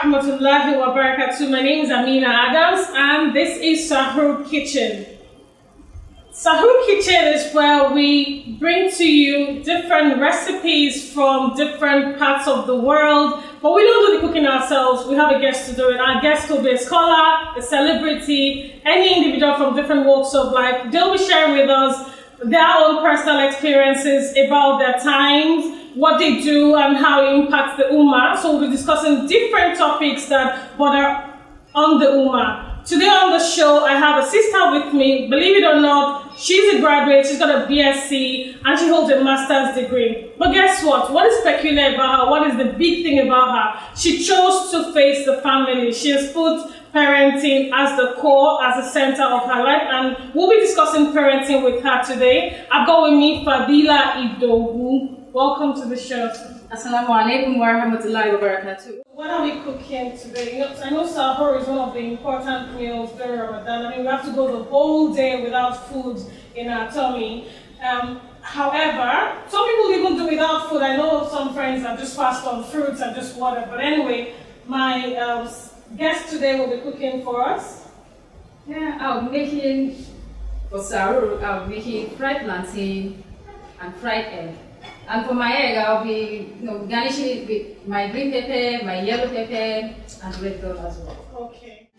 Warahmatullahi Wabarakatuh. My name is Amina Adams and this is sahurKitchen. sahurKitchen is where we bring to you different recipes from different parts of the world, but we don't do the cooking ourselves. We have a guest to do it. Our guest will be a scholar, a celebrity, any individual from different walks of life. They'll be sharing with us their own personal experiences about their times, what they do and how it impacts the Ummah. So we'll be discussing different topics that bother on the Ummah. Today on the show, I have a sister with me. Believe it or not, she's a graduate, she's got a BSc, and she holds a master's degree. But guess what? What is peculiar about her? What is the big thing about her? She chose to face the family. She has put parenting as the core, as the center of her life, and we'll be discussing parenting with her today. I've got with me Fadila Idowu. Welcome to the show. Assalamu alaikum wa rahmatullahi wa barakatuh. What are we cooking today? I know sahur is one of the important meals during Ramadan. I mean, we have to go the whole day without food in our tummy. However, some people even do without food. I know some friends that just fast on fruits and just water. But anyway, my guest today will be cooking for us. Yeah, I'll be making for sahur. I'll be making fried plantain and fried egg. And for my egg, I'll be garnishing it with my green pepper, my yellow pepper, and red pepper as well. Okay.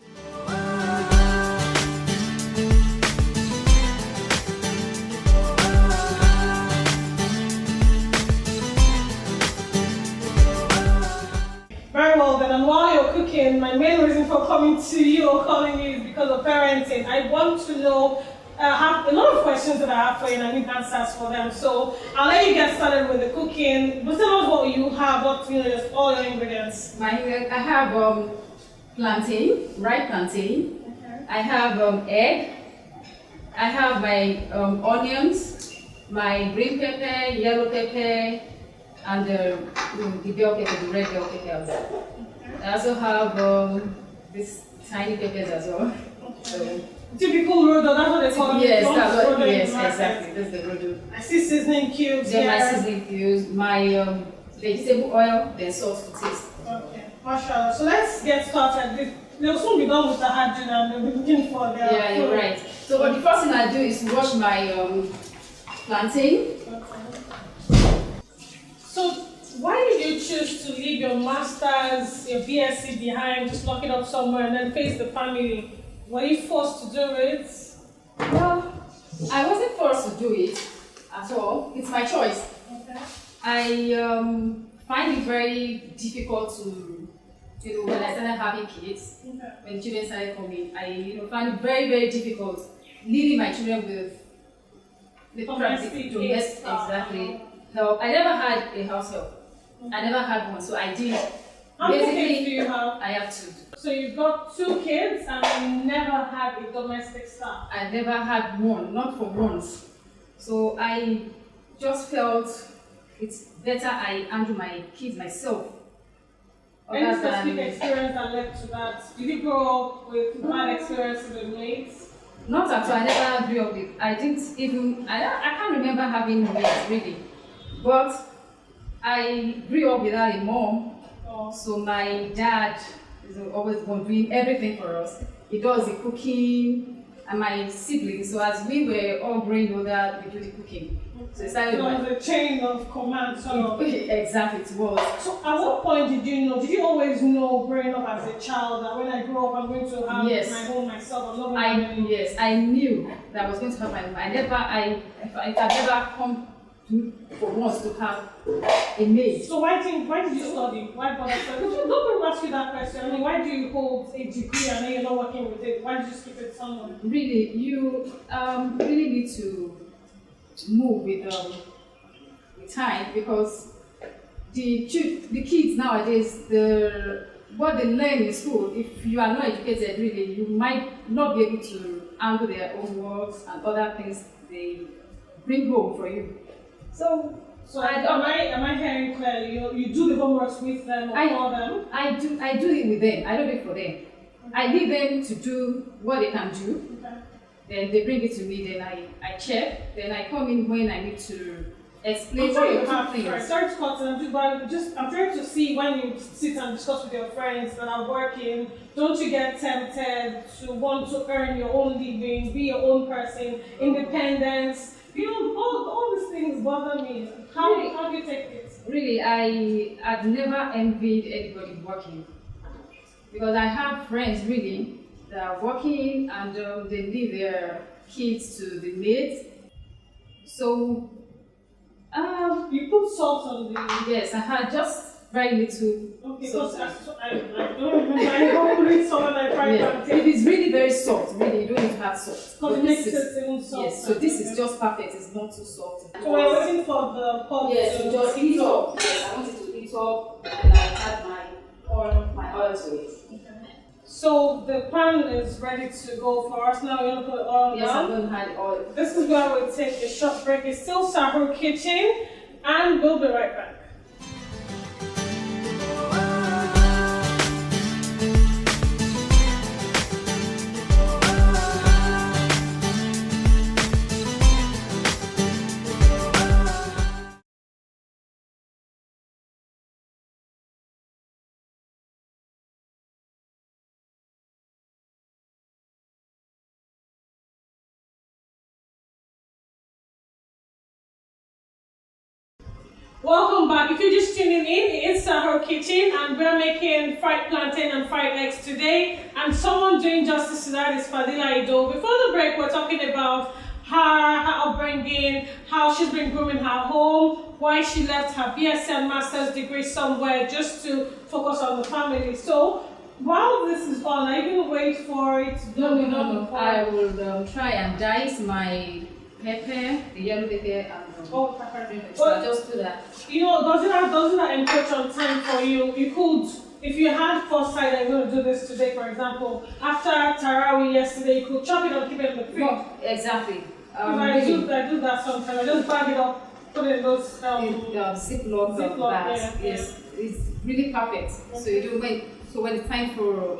Very well then, and while you're cooking, my main reason for coming to you or calling you is because of parenting. I want to know, I have a lot of questions that I have for you and I need answers for them. So I'll let you get started with the cooking. But tell us what you have, just all your ingredients. I have plantain, ripe plantain. Okay. I have egg. I have my onions, my green pepper, yellow pepper, and the bell pepper, the red bell pepper as well. Okay. I also have these tiny peppers as well. Okay. So, typical rodo, that's what they call it. yes, Yes, exactly. That's the rodo. I see seasoning cubes. Then here. my seasoning cubes, my vegetable oil, then salt to taste. Okay, mashallah. So let's get started. They'll soon be done with the hajj and they'll be looking for their Yeah, food. you're right. So the first thing I do is wash my plantain. Okay. So why did you choose to leave your master's, your BSc behind, just lock it up somewhere and then face the family? Were you forced to do it? Well, I wasn't forced to do it at all. It's my choice. Okay. I find it very difficult to, when I started having kids, Okay. when children started coming, I find it very, very difficult leaving my children with the Domestic yes, exactly. No, I never had a house help. I never had one, so I did. How many kids do you have? I have two. So you've got 2 kids and you never had a domestic staff? I never had one, not for once. So I just felt it's better I handle my kids myself. Any specific experience that led to that? Did you grow up with bad experiences with mates? Not at all. I never grew up with. I didn't even. I can't remember having mates really, but I grew up without a mom. Oh. So my dad is always one doing everything for us. He does the cooking, and my siblings. So as we were all growing older, we do the cooking. So it started There was a chain of command, sort of. Exactly, it was. So at what point did you know? Did you always know growing up as a child that when I grow up I'm going to have my home myself? I'm not going to have any... Yes, I knew that I was going to have my home. I've never come for once to have a maid. So why did you study? Why bother studying? Don't me ask you that question. I mean, why do you hold a degree and then you're not working with it? Why did you skip it somewhere? Really, you really need to move with time, because the kids nowadays, what they learn in school, if you are not educated really, you might not be able to handle their own works and other things they bring home for you. So am I hearing clearly? You do the homeworks with them or for them? I do it with them. I don't do it for them. Okay. I leave them to do what they can do. Okay. Then they bring it to me. Then I check. Then I come in when I need to explain I'm sure you two have things. friends. Sorry to cut in, but I'm trying to see when you sit and discuss with your friends that are working, don't you get tempted to want to earn your own living, be your own person, independence? You know, all these things bother me. How do you take it? Really, I've never envied anybody working, because I have friends really that are working and they leave their kids to the maids. So, You put salt on the. yes, I had just very little. Okay, salt. because I don't remember. I don't read salt when I fry Yeah. plantain. If it's really very soft, really, you don't need to add salt. Because But it makes this is- it even salt. Yes, so this is just perfect. It's not too salty. So we're waiting for the pot Yes, to you just heat heat up. Yes, I want it to heat up, and I add my oil to it. So the pan is ready to go for us now. We're gonna put oil Yes, I'm down. going to add oil. This is where we'll take a short break. It's still sahurKitchen, and we'll be right back. Welcome back. If you're just tuning in, it's sahurKitchen, and we're making fried plantain and fried eggs today. And someone doing justice to that is Fadila Ido. Before the break, we're talking about her upbringing, how she's been growing her home, why she left her BSc master's degree somewhere just to focus on the family. So while this is on, are you going to wait for it to No. I will try and dice my pepper, the yellow pepper, and Oh, pepper. so I'll just do that. You know, doesn't that encroach on time for you? You could, if you had foresight that you're going to do this today, for example, after Tarawih yesterday, you could chop it and keep it in the fridge. No, exactly. I do that sometimes. I just bag it up, put it in those Ziploc bags. yeah. Yes, it's really perfect. So you don't wait. So when it's time for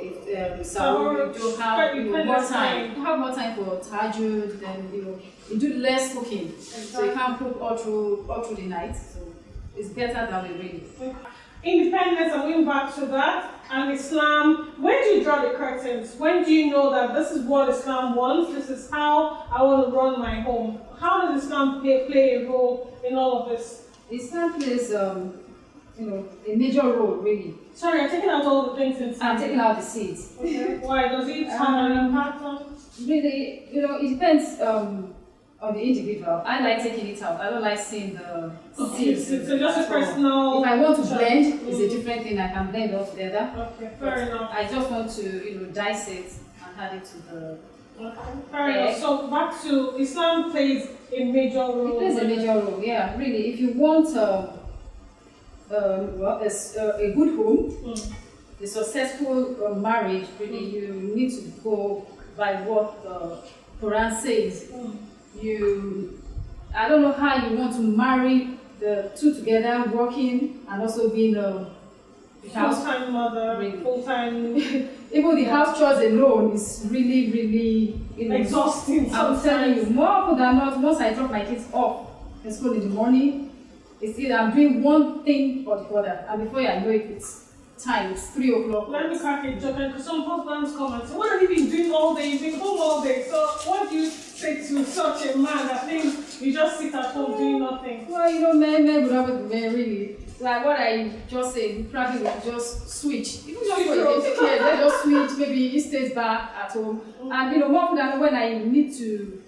sahur, you don't have more time. You have more time for tahajjud. Then you do less cooking, so you can't cook all through the night. So it's better than we read. Independence, I'm going back to that. And Islam, when do you draw the curtains? When do you know that this is what Islam wants? This is how I want to run my home. How does Islam play a role in all of this? Islam plays a major role, really. Sorry, I'm taking out all the things inside. I'm taking out the seeds. Okay. Why? Does it have an impact on? Really, it depends on the individual. I like taking it out. I don't like seeing the seeds. So just a personal. If I want to blend, it's a different thing. I can blend all together. Okay, fair enough. I just want to dice it and add it to the. Okay, fair enough. So back to Islam plays a major role. It plays a major role. Yeah, really. If you want a good home, a successful marriage, really, you need to go by what the Quran says. I don't know how you want to marry the two together, working and also being a full-time mother, really. Full-time. Even the house chores alone is really, really exhausting. I'm telling you, more often than not, once I drop my kids off in school in the morning, it's either I'm doing one thing or the other, and before I know it, it's time. It's 3 o'clock. Let me crack a joke, because some husbands come and say, "What have you been doing all day? You've been home all day." So, what do you say to such a man that thinks you just sit at home doing nothing? Well, men would always be men, really. Like what I just said, we probably would just switch. Even just for a day, they just switch. Maybe he stays back at home, and more often than when I need to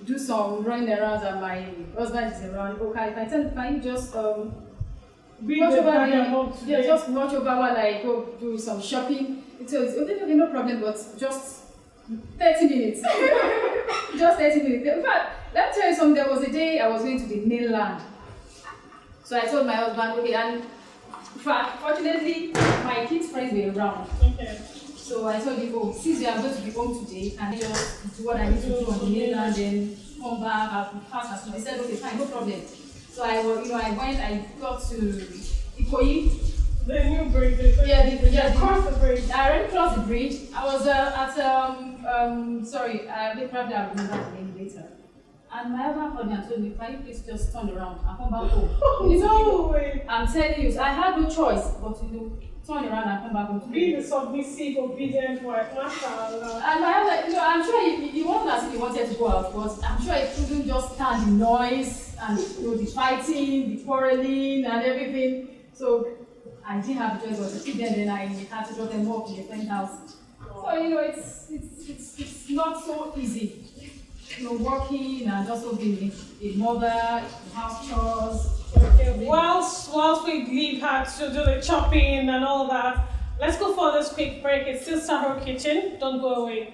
do some running around and my husband is around. Okay, if I tell him, can you just watch over just watch over while I go do some shopping. So it's okay, no problem, but just 30 minutes. Just 30 minutes. In fact, let me tell you something. There was a day I was going to the mainland. So I told my husband, okay, and fortunately, my kids' friends were around. Okay. So I told him, oh, since we are going to be home today, and just do what I need to do on the mainland, then come back, I'll pass as soon. He said, okay, fine, no problem. So I got to Ikoyi. The new bridge. Cross the bridge. I already crossed the bridge. I was at, sorry, probably I'll remember the name later. And my husband called me and told me, can you please just turn around and come back home? No way. I'm telling you, I had no choice but to turn around and come back home. Be the submissive, obedient wife. Mashallah. And my husband, I'm sure he wasn't as if he wanted to go out, but I'm sure he couldn't just stand the noise and the fighting, the quarreling and everything. So I didn't have a choice but to keep them, and I had to drop them off in a friend's house. So it's not so easy. Working and also being a mother, house chores. Okay, whilst we leave her to do the chopping and all that, let's go for this quick break. It's still Sahur Kitchen. Don't go away.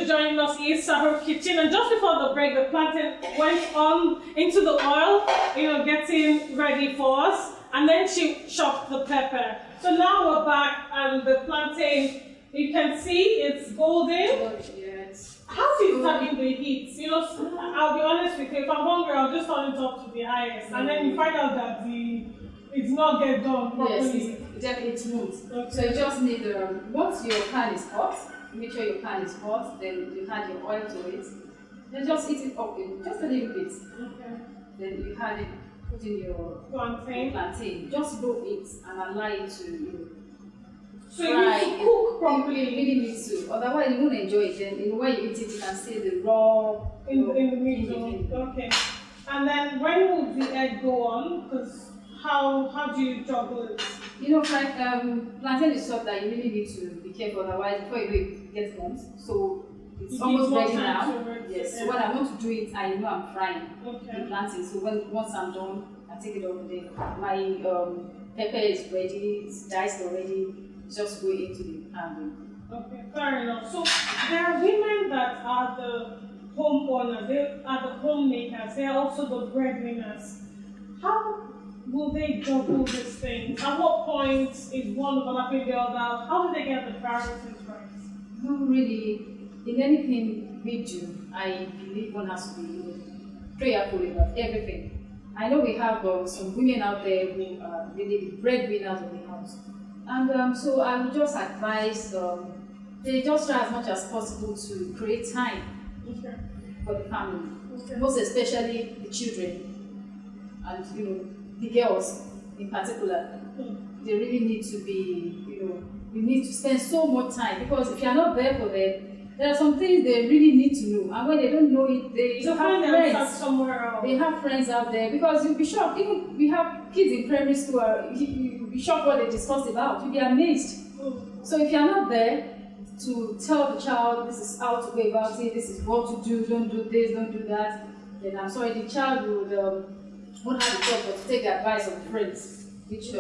Joining us is Sahur Kitchen, and just before the break, the plantain went on into the oil, getting ready for us, and then she chopped the pepper. So now we're back, and the plantain, you can see it's golden. Yes. How do you determine the heat? I'll be honest with you, if I'm hungry, I'll just turn it up to the highest, and then you find out that it's not get done properly. Yes, definitely smooth. Okay. So you just need, once your pan is hot, make sure your pan is hot, then you add your oil to it. Then just heat it up just a little bit. Okay. Then you add it, put in your plantain. Just roll it and allow it to so you need to cook properly. You really need to. Otherwise you won't enjoy it. Then when you eat it, you can see the raw in the middle. Okay. And then when will the egg go on? Because how do you juggle it? Plantain is stuff that you really need to be careful, otherwise before you do it gets burnt. So it's almost ready now. Yes. So when I want to do it, I know I'm frying the plantain. So once I'm done, I take it off the my pepper is ready, it's diced already, just go into the pan. Okay, fair enough. So there are women that are the homeowners, they are the homemakers, they are also the breadwinners. How will they juggle these things? At what point is one overlapping the other? How do they get the priorities right? No, really. In anything we do, I believe one has to be prayerful about everything. I know we have some women out there who are really the breadwinners of the house. And so I would just advise they just try as much as possible to create time for the family. Most especially the children. And the girls in particular, they really need to be, you need to spend so much time, because if you're not there for them, there are some things they really need to know, and when they don't know it, they have friends somewhere else. They have friends out there, because you'll be shocked. Even we have kids in primary school, you'll be shocked what they discuss about. You'll be amazed. So if you're not there to tell the child this is how to go about it, this is what to do, don't do this, don't do that, then I'm sorry, the child won't have the choice but to take the advice of friends, which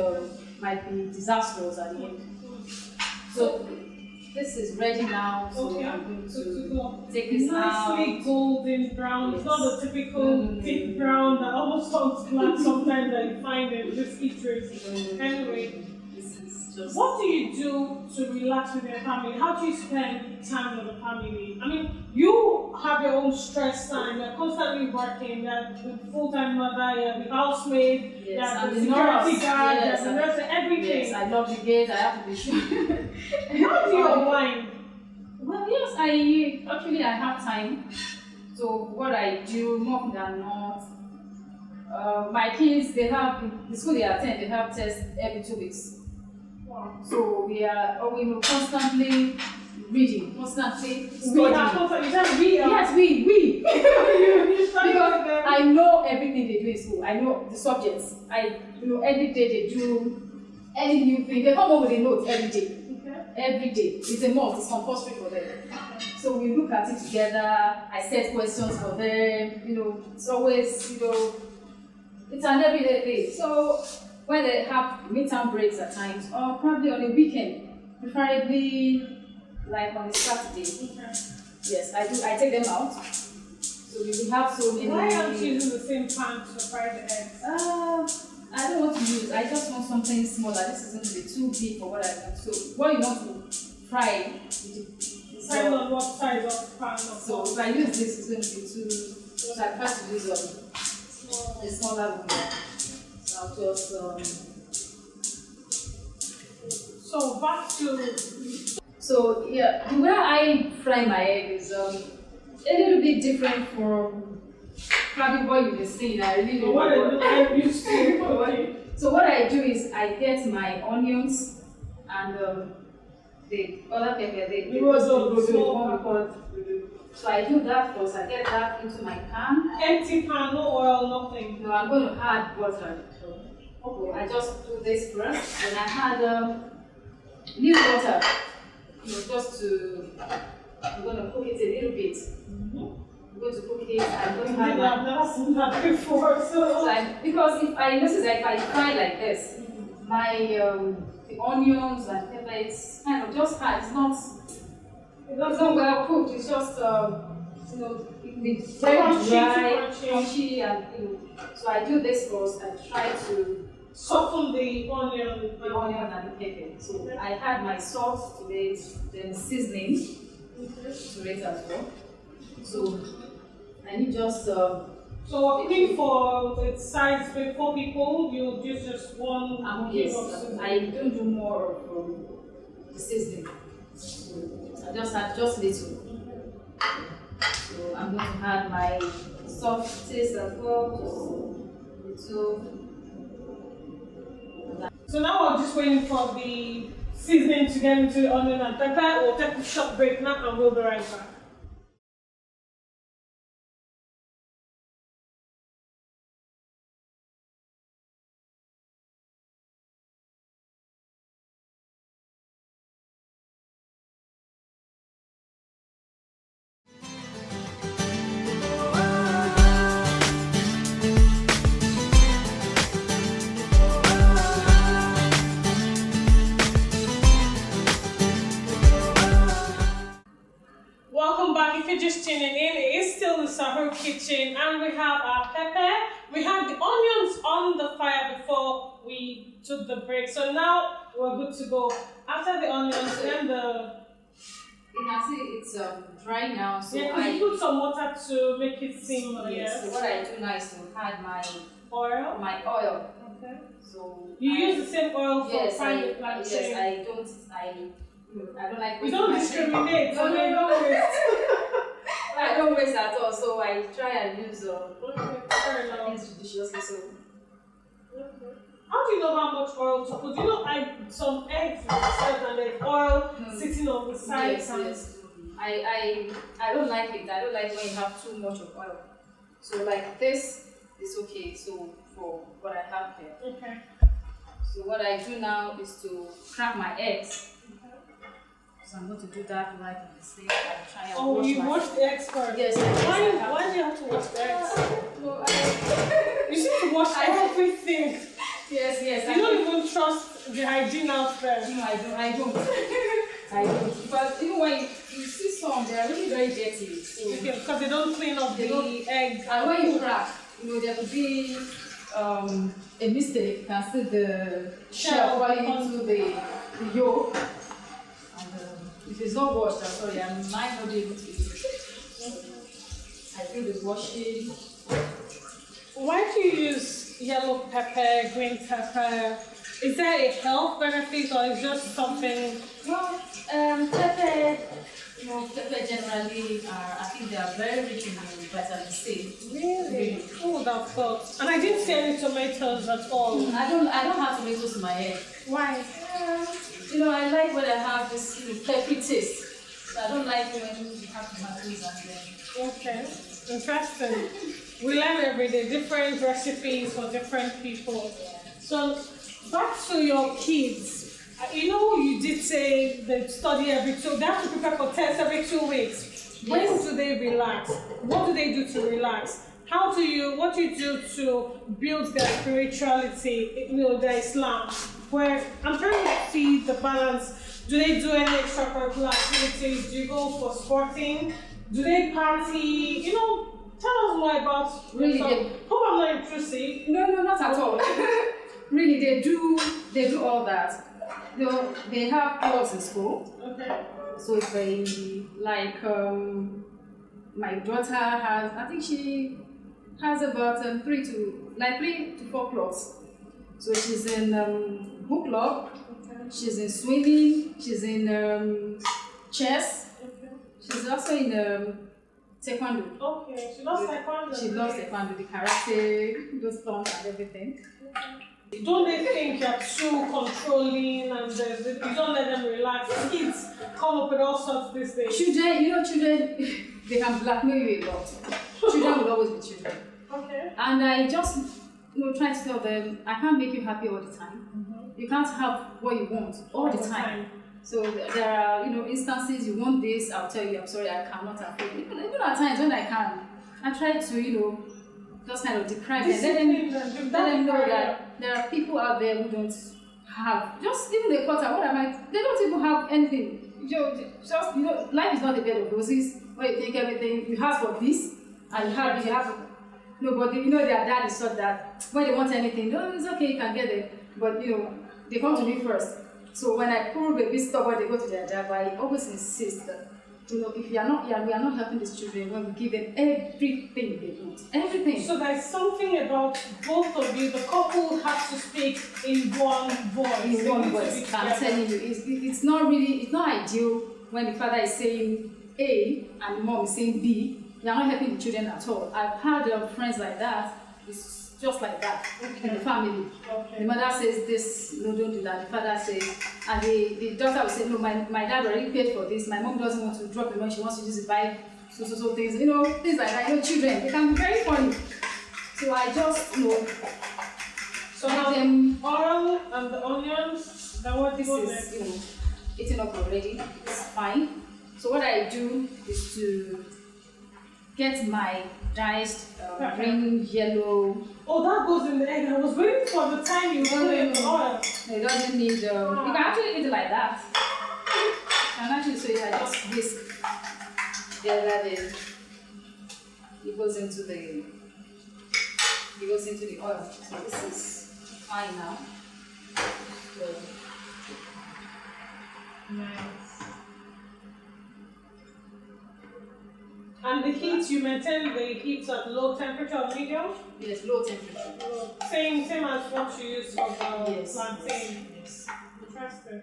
might be disastrous at the end. So this is ready now, so I'm going to take this out. Nicely golden brown. It's not the typical thick brown that almost turns black sometimes that you find in just eateries. Anyway, what do you do to relax with your family? How do you spend time with the family? I mean, you have your own stress time. You're constantly working. You're the full-time mother. You're the housemaid. You're the security guard. You're the nurse. Everything. Yes, I love the gate. I have to be sure. How do you unwind? Well, yes, I have time. So what I do more than not. My kids, they have the school they attend. They have tests every 2 weeks. So we are constantly reading, constantly studying. Yes, we. Because I know everything they do in school. I know the subjects. Every day they do any new thing. They come up with a note every day. Every day. It's a must. It's compulsory for them. So we look at it together. I set questions for them. It's always, it's an everyday thing. So when they have midterm breaks at times, or probably on a weekend, preferably like on a Saturday. Yes, I do. I take them out. So we have so many. Why aren't you using the same pan to fry the eggs? I don't want to use. I just want something smaller. This is going to be too big for what I want. So what you want to fry, Depending on what size of pan. So if I use this, it's going to be too. So I try to use a smaller one. So I'll just. So back to. So yeah, the way I fry my egg is a little bit different from probably what you've been seeing. I really don't know what I'm used to. So what I do is I get my onions and the other pepper, so I do that first. I get that into my pan. Empty pan, no oil, nothing. No, I'm going to add butter. Okay, I just do this first, and I add new water. Just to, I'm going to cook it a little bit. I'm going to cook it. I'm going to have I've never seen that before. Because if I notice that if I fry like this, my the onions and pepper is kind of just hard. It's not well cooked. It's just it's very dry, crunchy, and so I do this first. I try to soften the onion and the pepper. So I add my salt to it, then seasoning to it as well. So I need just so cooking for its size for 4 people, you use just one yes, I don't do more of the seasoning. So I just add just little. So I'm going to add my salt taste as well, just little. So now we're just waiting for the seasoning to get into the onion and pepper. We'll take a short break now and we'll be right back. Welcome back. If you're just tuning in, it is still the sahurKitchen, and we have our pepper. We had the onions on the fire before we took the break, so now we're good to go. After the onions, then you can see it's dry now, so yeah, I put some water to make it seem yes. So what I do now is to add my oil. Okay. So you use the same oil for frying the plantain. Yes, I don't like. We don't discriminate. No, don't waste. I don't waste at all. So I try and use things judiciously. So. How do you know how much oil to put? Some eggs and there's oil sitting on the side. Yes. I don't like it. I don't like when you have too much of oil. So like this is okay. So for what I have here. Okay. So what I do now is to crack my eggs. So I'm going to do that right in the sink and try and wash you wash the eggs first? Yes. Why do you have to wash the eggs? No, you need to wash everything. Yes. You don't even trust the hygiene out there. No, I don't. But when you see some, they are really very dirty. So because they don't clean up the egg. And when you crack, there will be a mistake. You can see the shell falling into the yolk. If it's not washed, I'm sorry, I might not be able to eat it. I do the washing. Why do you use yellow pepper, green pepper? Is there a health benefit or is just something? Well, pepper generally I think they are very rich in vitamin C. Really? Who would have thought? And I didn't see any tomatoes at all. I don't have tomatoes in my egg. Why? I like when I have this peppy taste. So I don't like when you have tomatoes and then. Okay, interesting. We learn every day, different recipes for different people. So back to your kids. You know, you did say they study every two. They have to prepare for tests every 2 weeks. When do they relax? What do they do to relax? What do you do to build their spirituality, their Islam? Where I'm trying to see the balance. Do they do any extracurricular activities? Do you go for sporting? Do they party? Tell us more about really. Hope I'm not intrusive. No, not at all. Really, they do all that. They have clubs in school. Okay. So they like my daughter has. I think she has about 3 to 4 clubs. So she's in book club. Okay. She's in swimming. She's in chess. Okay. She's also in taekwondo. Okay, she loves taekwondo. She loves taekwondo, the karate, those stunts and everything. Okay. Don't they think you're too controlling and you don't let them relax? Kids come up with all sorts these days. Children, they can blackmail you a lot. Children will always be children. Okay. And I just try to tell them, I can't make you happy all the time. Mm-hmm. You can't have what you want all the time. So there are, instances you want this, I'll tell you, I'm sorry, I cannot afford it. Even at times when I can, I try to, just kind of deprive them. Let them know that there are people out there who don't have, just even a quarter, they don't even have anything. Life is not a bed of roses where you take everything, you ask for this, and you have nobody, their dad is sort that when they want anything, no, it's okay, you can get it. But, they come to me first. So when I prove a bit stubborn, they go to their dad, but I always insist that, if we are not helping these children when we give them everything they want. Everything. So there's something about both of you, the couple have to speak in one voice. In one voice. I'm telling you, it's not ideal when the father is saying A and the mom is saying B. They are not helping the children at all. I've had friends like that. It's just like that in the family. Okay. The mother says this, no, don't do that. The father says, and the daughter will say, no, my dad already paid for this. My mom doesn't want to drop the money. She wants to just buy so things. Things like that. Children, they can be very funny. So I just, So now the oil and the onions, then what this is, eating up already. It's fine. So what I do is to get my diced green, yellow. Oh, that goes in the egg. I was waiting for the time you put in the oil. It doesn't need. You can actually eat it like that. You can actually, so I just whisk. Then it goes into the oil. So this is fine now. So, nice. And the heat, you maintain the heat at low temperature or medium? Yes, low temperature. Same as what you use for the plantain. Yes. Interesting.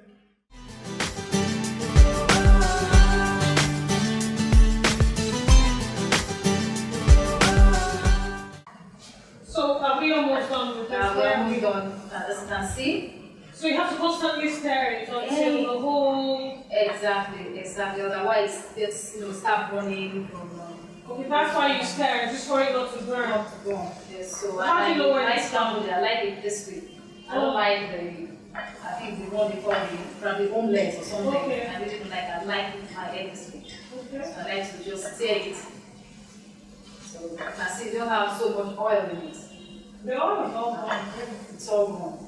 So are we almost done with this? We're almost done, as you can see. So you have to constantly stir it until the whole... Exactly. Otherwise, it's start burning from... Okay, that's why you stir, just for it not to burn. Yes, so how do you know where it's done? I like it this way. I don't like I think the one they call probably omelette or something. Okay. I really don't like I like my egg this way. Okay. So I like to just stir it. So you can see they don't have so much oil in it. The oil is all gone. It's all gone.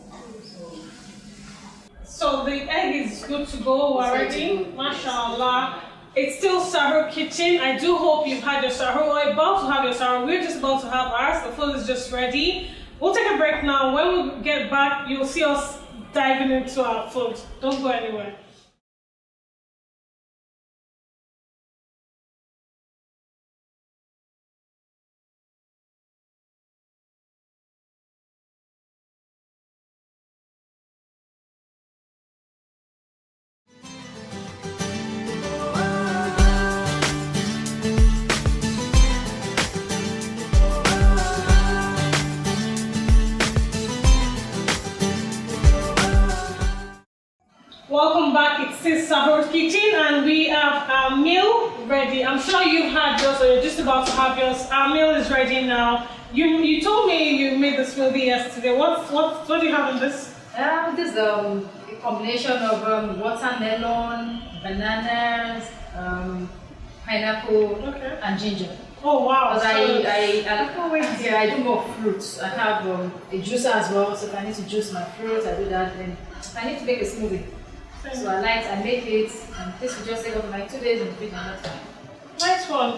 So the egg is good to go already. Mashallah. It's still sahurKitchen. I do hope you've had your sahur. We're about to have your sahur. We're just about to have ours. The food is just ready. We'll take a break now. When we get back, you'll see us diving into our food. Don't go anywhere. Welcome back, it's sahurKitchen and we have our meal ready. ready. I'm sure you've had yours or you're just about to have yours. Our meal is ready now. You told me you made the smoothie yesterday. What do you have in this? This is a combination of watermelon, bananas, pineapple, and ginger. Oh wow! Because I do more fruits. I have a juicer as well, so if I need to juice my fruits, I do that. Then if I need to make a smoothie, so I make it, and this will just take up like 2 days in the fridge, and that's fine. Nice one.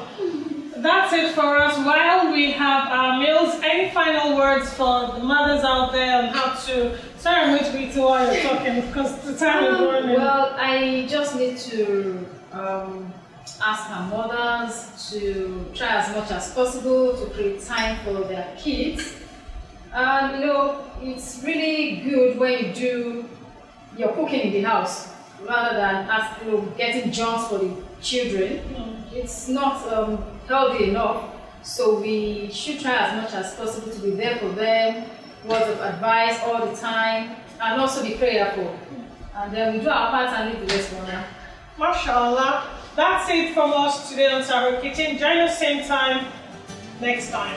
That's it for us. While we have our meals, any final words for the mothers out there on how to? Sorry, I'm going to be too while you're talking because the time is running. Well, I just need to ask our mothers to try as much as possible to create time for their kids. And you know, it's really good when you do your cooking in the house rather than getting jobs for the children. It's not healthy enough, so we should try as much as possible to be there for them, words of advice all the time, and also be prayerful. And then we do our part and leave the rest for now. MashaAllah. That's it from us today on sahurKitchen. Join us same time next time.